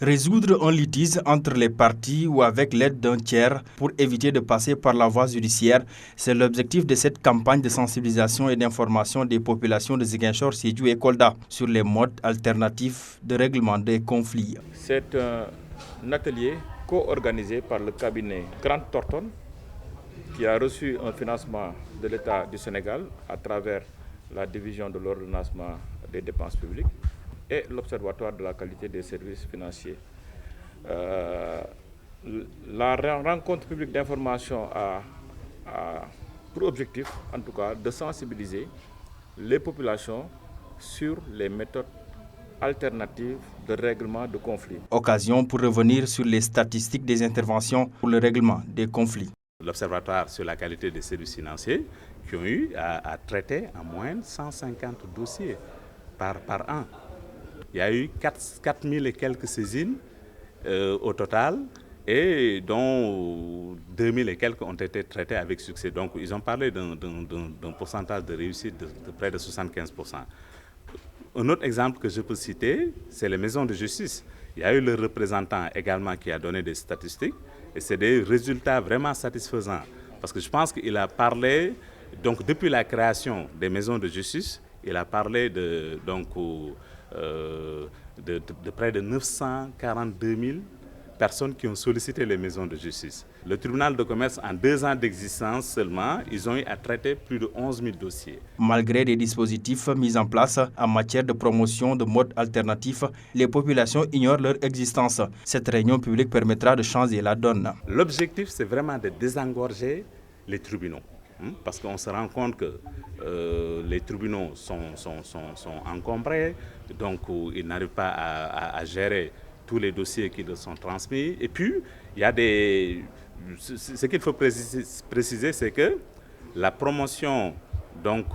Résoudre un litige entre les parties ou avec l'aide d'un tiers pour éviter de passer par la voie judiciaire, c'est l'objectif de cette campagne de sensibilisation et d'information des populations de Ziguinchor, Sédhiou et Kolda sur les modes alternatifs de règlement des conflits. C'est un atelier co-organisé par le cabinet Grant Thornton qui a reçu un financement de l'État du Sénégal à travers la division de l'ordonnancement des dépenses publiques et l'Observatoire de la qualité des services financiers. La rencontre publique d'information a pour objectif, en tout cas, de sensibiliser les populations sur les méthodes alternatives de règlement de conflits. Occasion pour revenir sur les statistiques des interventions pour le règlement des conflits. L'Observatoire sur la qualité des services financiers qui ont eu à traiter en moyenne 150 dossiers par an. Il y a eu 4000 et quelques saisines au total et dont 2000 et quelques ont été traitées avec succès. Donc ils ont parlé d'un pourcentage de réussite de près de 75%. Un autre exemple que je peux citer, c'est les maisons de justice. Il y a eu le représentant également qui a donné des statistiques et c'est des résultats vraiment satisfaisants. Parce que je pense qu'il a parlé, donc depuis la création des maisons de justice, il a parlé de près de 942 000 personnes qui ont sollicité les maisons de justice. Le tribunal de commerce, en 2 ans d'existence seulement, ils ont eu à traiter plus de 11 000 dossiers. Malgré des dispositifs mis en place en matière de promotion de modes alternatifs, les populations ignorent leur existence. Cette réunion publique permettra de changer la donne. L'objectif, c'est vraiment de désengorger les tribunaux. Parce qu'on se rend compte que les tribunaux sont encombrés, donc ils n'arrivent pas à gérer tous les dossiers qui leur sont transmis. Et puis, il y a ce qu'il faut préciser, c'est que la promotion,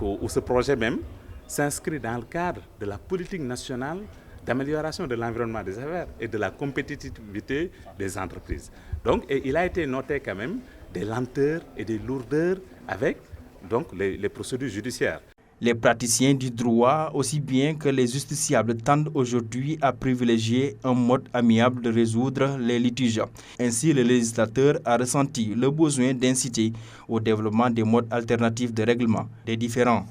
ou ce projet même, s'inscrit dans le cadre de la politique nationale d'amélioration de l'environnement des affaires et de la compétitivité des entreprises. Donc, il a été noté quand même des lenteurs et des lourdeurs avec les procédures judiciaires. Les praticiens du droit, aussi bien que les justiciables, tendent aujourd'hui à privilégier un mode amiable de résoudre les litiges. Ainsi, le législateur a ressenti le besoin d'inciter au développement des modes alternatifs de règlement des différends.